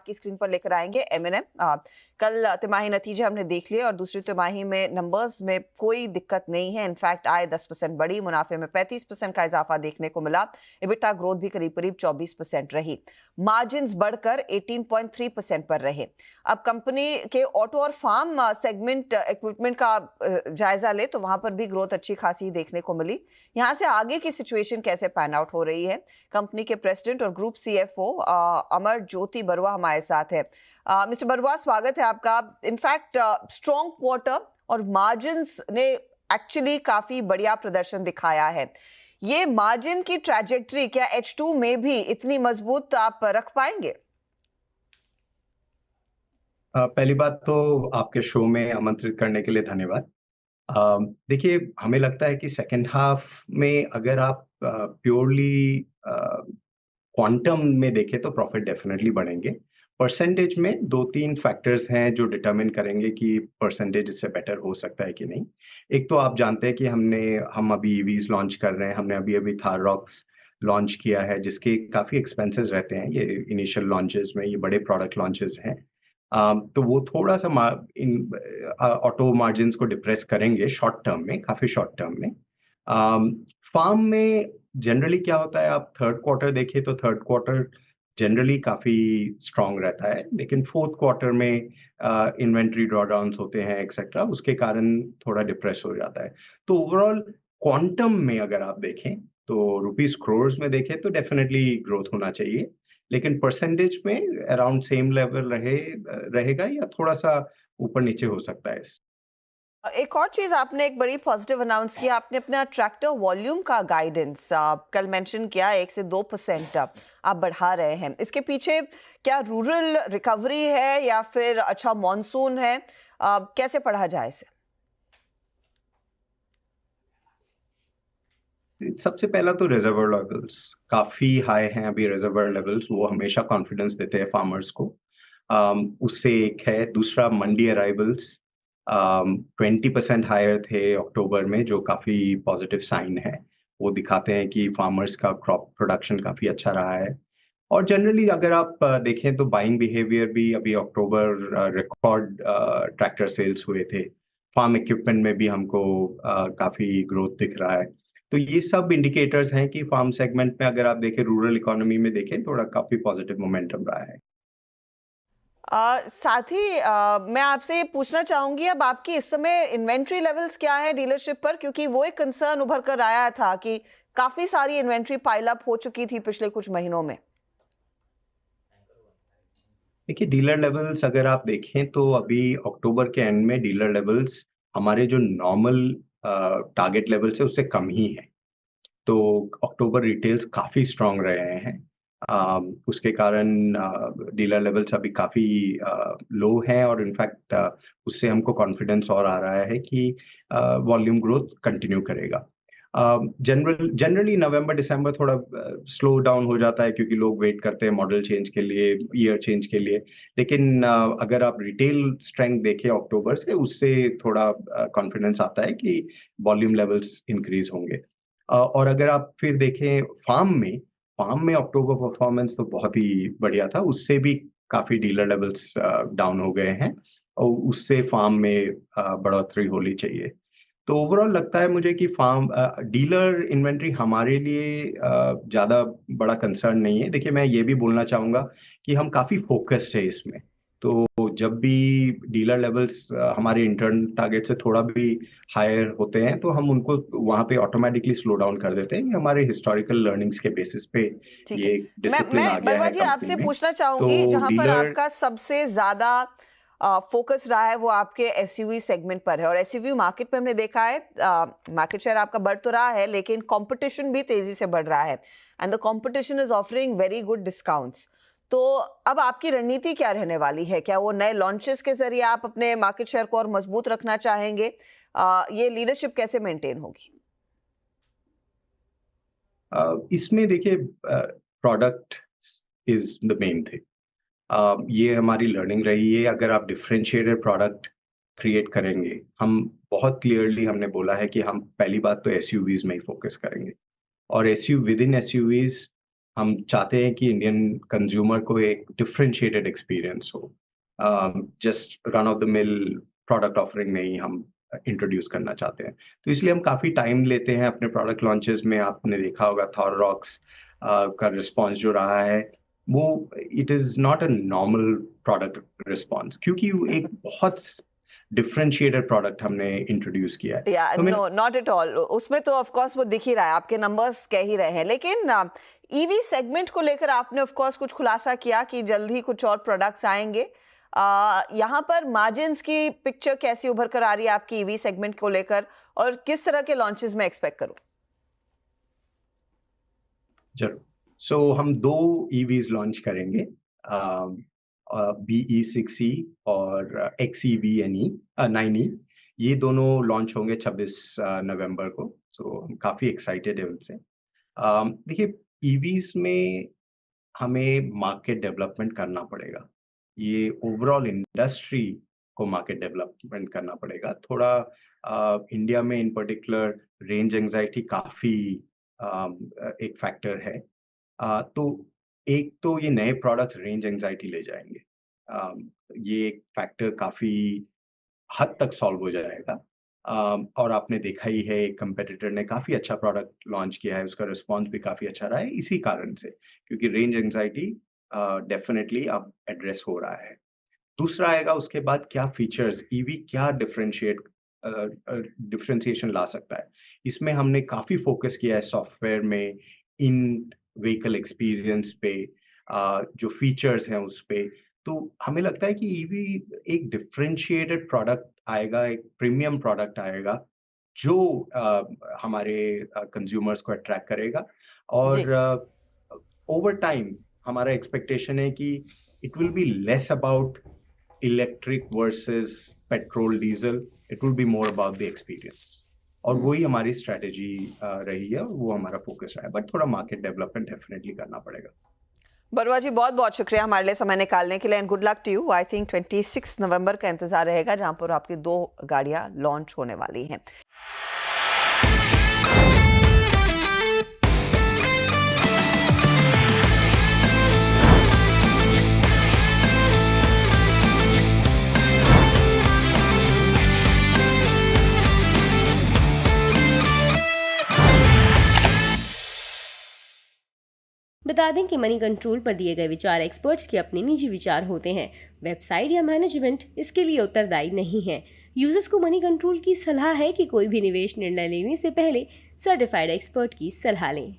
आपकी स्क्रीन पर लेकर आएंगे M&M। कल तिमाही नतीजे हमने देख लिए और दूसरी तिमाही में नंबर्स में कोई दिक्कत नहीं है। इनफैक्ट आय 10% बढ़ी, मुनाफे में 35% का इजाफा देखने को मिला, EBITDA ग्रोथ भी करीब करीब 24% रही, मार्जिन्स बढ़कर 18.3% पर रहे। अब कंपनी के ऑटो और फार्म सेगमेंट इक्विपमेंट का जायजा ले तो वहां पर भी ग्रोथ अच्छी खासी देखने को मिली। यहां से आगे की सिचुएशन कैसे पैन आउट हो रही है, कंपनी के प्रेसिडेंट और ग्रुप CFO अमर ज्योति बरुआ हमारे साथ है। मिस्टर बरुआ, स्वागत है आपका। इनफैक्ट स्ट्रॉन्ग क्वार्टर और मार्जिन्स ने एक्चुअली काफी बढ़िया प्रदर्शन दिखाया है। ये मार्जिन की ट्रैजेक्टरी क्या H2 में भी इतनी मजबूत आप रख पाएंगे? पहली बात तो आपके शो में आमंत्रित करने के लिए धन्यवाद। देखिए, हमें लगता है कि सेकेंड हाफ में अगर आप प्योरली क्वांटम में देखें तो प्रॉफिट डेफिनेटली बढ़ेंगे। परसेंटेज में 2-3 फैक्टर्स हैं जो डिटरमिन करेंगे कि परसेंटेज इससे बेटर हो सकता है कि नहीं। एक तो आप जानते हैं कि हम अभी ईवीज लॉन्च कर रहे हैं। हमने अभी थार रॉक्स लॉन्च किया है, जिसके काफ़ी एक्सपेंसेस रहते हैं ये इनिशियल लॉन्चेस में। ये बड़े प्रोडक्ट लॉन्चेस हैं, तो वो थोड़ा सा ऑटो मार्जिन्स को डिप्रेस करेंगे शॉर्ट टर्म में, काफ़ी शॉर्ट टर्म में। फार्म में जनरली क्या होता है, आप थर्ड क्वार्टर देखिए तो थर्ड क्वार्टर जनरली काफ़ी स्ट्रांग रहता है, लेकिन फोर्थ क्वार्टर में इन्वेंट्री ड्रॉडाउन्स होते हैं एक्सेट्रा, उसके कारण थोड़ा डिप्रेस हो जाता है। तो ओवरऑल क्वांटम में अगर आप देखें तो रुपीस क्रोर्स में देखें तो डेफिनेटली ग्रोथ होना चाहिए, लेकिन परसेंटेज में अराउंड सेम लेवल रहेगा या थोड़ा सा ऊपर नीचे हो सकता है। एक और चीज आपने एक बड़ी पॉजिटिव अनाउंस किया, आपने अपना ट्रैक्टर वॉल्यूम का गाइडेंस कल मेंशन किया, 1 से 2% आप बढ़ा रहे हैं। इसके पीछे क्या रूरल रिकवरी है या फिर अच्छा मॉनसून है? कैसे पढ़ा जाए इसे? सबसे पहला तो रिजर्वर लेवल्स काफी हाई हैं अभी। रिजर्वर लेवल्स वो हमेशा कॉन्फिडेंस देते हैं फार्मर्स को। उससे एक है। दूसरा, मंडी अराइवल्स 20% हायर थे अक्टूबर में, जो काफी पॉजिटिव साइन है। वो दिखाते हैं कि फार्मर्स का क्रॉप प्रोडक्शन काफी अच्छा रहा है। और जनरली अगर आप देखें तो बाइंग बिहेवियर भी अभी अक्टूबर रिकॉर्ड ट्रैक्टर सेल्स हुए थे। फार्म इक्विपमेंट में भी हमको काफी ग्रोथ दिख रहा है। तो ये सब इंडिकेटर्स हैं कि फार्म सेगमेंट में अगर आप देखें, रूरल इकोनॉमी में देखें, थोड़ा काफी पॉजिटिव मोमेंटम रहा है। साथ ही मैं आपसे ये पूछना चाहूंगी, अब आपकी इस समय इन्वेंट्री लेवल्स क्या है डीलरशिप पर? क्योंकि वो एक कंसर्न उभर कर आया था कि काफी सारी इन्वेंट्री पाइल अप हो चुकी थी पिछले कुछ महीनों में। देखिए, डीलर लेवल्स अगर आप देखें तो अभी अक्टूबर के एंड में डीलर लेवल्स हमारे जो नॉर्मल टारगेट लेवल से उससे कम ही है। तो अक्टूबर रिटेल्स काफी स्ट्रांग रहे हैं। उसके कारण डीलर लेवल्स अभी काफी लो हैं, और इनफैक्ट उससे हमको कॉन्फिडेंस और आ रहा है कि वॉल्यूम ग्रोथ कंटिन्यू करेगा। जनरली नवंबर दिसंबर थोड़ा स्लो डाउन हो जाता है, क्योंकि लोग वेट करते हैं मॉडल चेंज के लिए, ईयर चेंज के लिए। लेकिन अगर आप रिटेल स्ट्रेंथ देखें अक्टूबर से, उससे थोड़ा कॉन्फिडेंस आता है कि वॉल्यूम लेवल्स इंक्रीज होंगे। और अगर आप फिर देखें फार्म में अक्टूबर परफॉर्मेंस तो बहुत ही बढ़िया था। उससे भी काफी डीलर लेवल्स डाउन हो गए हैं, और उससे फार्म में बढ़ोतरी होनी चाहिए। तो ओवरऑल लगता है मुझे कि फार्म डीलर इन्वेंट्री हमारे लिए ज़्यादा बड़ा कंसर्न नहीं है। देखिए, मैं ये भी बोलना चाहूँगा कि हम काफ़ी फोकस्ड है इसमें। तो जब भी डीलर लेवल्स हमारे इंटरनल टारगेट से थोड़ा भी हायर होते हैं, तो हम उनको वहाँ पे ऑटोमेटिकली स्लो डाउन कर देते हैं। हमारे हिस्टोरिकल लर्निंग्स के बेसिस पे ठीक है। ये डिसिप्लिन आ मैं गया बरुआ है जी कंपनी आपसे में। पूछना तो चाहूंगी, जहां पर डीलर आपका सबसे ज्यादा फोकस रहा है वो आपके एसयूवी सेगमेंट पर है, और एसयूवी मार्केट में हमने देखा है मार्केट शेयर आपका बढ़ तो रहा है, लेकिन कंपटीशन भी तेजी से बढ़ रहा है, and the competition is offering very good discounts. तो अब आपकी रणनीति क्या रहने वाली है? क्या वो नए लॉन्चेस के जरिए आप अपने मार्केट शेयर को और मजबूत रखना चाहेंगे? ये लीडरशिप कैसे मेंटेन होगी? इसमें देखिए, product is the main thing. ये हमारी लर्निंग रही है। अगर आप डिफरेंशिएटेड प्रोडक्ट क्रिएट करेंगे, हम बहुत क्लियरली हमने बोला है कि हम पहली बात तो एसयूवीज में ही फोकस करेंगे, और एसयू विद इन एसयूवीज हम चाहते हैं कि इंडियन कंज्यूमर को एक डिफरेंशिएटेड एक्सपीरियंस हो, just run of the mill product offering नहीं हम इंट्रोड्यूस करना चाहते हैं। तो इसलिए हम काफ़ी टाइम लेते हैं अपने प्रोडक्ट लॉन्चेस में। आपने देखा होगा थॉररॉक्स का रिस्पॉन्स जो रहा है वो it is not a normal product response, क्योंकि वो एक बहुत डिफरेंशिएटेड प्रोडक्ट हमने इंट्रोड्यूस किया है। या तो मैं नो नॉट एट ऑल, उसमें तो ऑफ कोर्स वो दिख ही रहा है, आपके नंबर्स कह ही रहे हैं। लेकिन ईवी सेगमेंट को लेकर आपने ऑफ कोर्स कुछ खुलासा किया कि जल्द ही कुछ और प्रोडक्ट्स आएंगे। यहाँ पर मार्जिन्स की पिक्चर कैसी उभर कर आ रही है आपकी ईवी सेगमेंट को लेकर, और किस तरह के लॉन्चेस में एक्सपेक्ट करूं? जरूर। सो हम 2 ईवीज लॉन्च करेंगे, BE6E और XEV 9E। ये दोनों लॉन्च होंगे 26 नवंबर को। सो हम काफ़ी एक्साइटेड है उनसे। देखिए, ईवीज में हमें मार्केट डेवलपमेंट करना पड़ेगा। ये ओवरऑल इंडस्ट्री को मार्केट डेवलपमेंट करना पड़ेगा। थोड़ा इंडिया में इन पर्टिकुलर रेंज एंजाइटी काफ़ी एक फैक्टर है। तो एक तो ये नए प्रोडक्ट्स रेंज एंजाइटी ले जाएंगे, ये एक फैक्टर काफ़ी हद तक सॉल्व हो जाएगा। और आपने देखा ही है एक कंपेटिटर ने काफ़ी अच्छा प्रोडक्ट लॉन्च किया है, उसका रिस्पॉन्स भी काफ़ी अच्छा रहा है इसी कारण से, क्योंकि रेंज एंजाइटी डेफिनेटली अब एड्रेस हो रहा है। दूसरा आएगा उसके बाद क्या फीचर्स, ईवी क्या डिफरेंशिएशन ला सकता है। इसमें हमने काफ़ी फोकस किया है सॉफ्टवेयर में, इन व्हीकल एक्सपीरियंस पे, जो फीचर्स हैं उस पे। तो हमें लगता है कि ईवी एक डिफरेंशिएटेड प्रोडक्ट आएगा, एक प्रीमियम प्रोडक्ट आएगा जो हमारे कंज्यूमर्स को अट्रैक्ट करेगा। जी। और ओवर टाइम हमारा एक्सपेक्टेशन है कि it will be less about electric versus petrol diesel, it will be more about the experience. और वही हमारी स्ट्रैटेजी रही है, वो हमारा फोकस रहा है। बट थोड़ा मार्केट डेवलपमेंट डेफिनेटली करना पड़ेगा। बरुआ जी, बहुत बहुत शुक्रिया हमारे लिए समय निकालने के लिए, and good luck to you. I think 26 नवंबर का इंतजार रहेगा जहां पर आपकी 2 गाड़ियां लॉन्च होने वाली हैं। बता दें कि मनी कंट्रोल पर दिए गए विचार एक्सपर्ट्स के अपने निजी विचार होते हैं। वेबसाइट या मैनेजमेंट इसके लिए उत्तरदायी नहीं है। यूजर्स को मनी कंट्रोल की सलाह है कि कोई भी निवेश निर्णय लेने से पहले सर्टिफाइड एक्सपर्ट की सलाह लें।